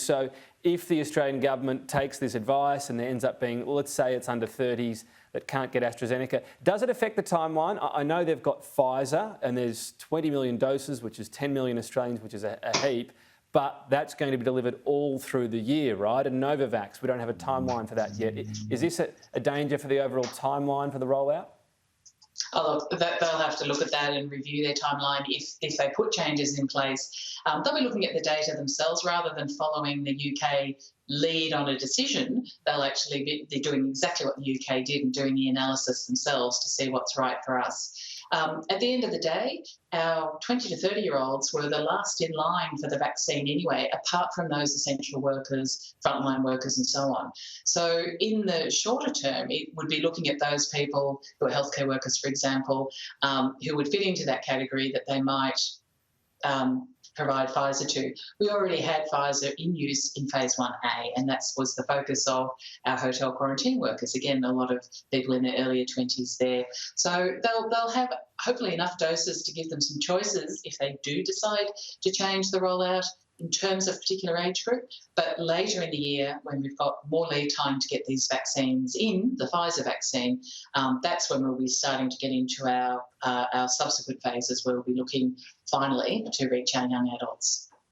So if the Australian government takes this advice and there ends up being, let's say it's under 30s that can't get AstraZeneca, does it affect the timeline? I know they've got Pfizer and there's 20 million doses, which is 10 million Australians, which is a heap, but that's going to be delivered all through the year, right? And Novavax, we don't have a timeline for that yet. Is this a danger for the overall timeline for the rollout? Oh, look, they'll have to look at that and review their timeline if they put changes in place. They'll be looking at the data themselves rather than following the UK lead on a decision. They'll actually be doing exactly what the UK did and doing the analysis themselves to see what's right for us. At the end of the day, our 20 to 30-year-olds were the last in line for the vaccine anyway, apart from those essential workers, frontline workers and so on. So in the shorter term, it would be looking at those people who are healthcare workers, for example, who would fit into that category that they might provide Pfizer to. We already had Pfizer in use in phase 1A, and that was the focus of our hotel quarantine workers. Again, a lot of people in their earlier 20s there. So they'll have hopefully enough doses to give them some choices if they do decide to change the rollout in terms of a particular age group. But later in the year, when we've got more lead time to get these vaccines in, the Pfizer vaccine, that's when we'll be starting to get into our subsequent phases where we'll be looking finally to reach our young adults.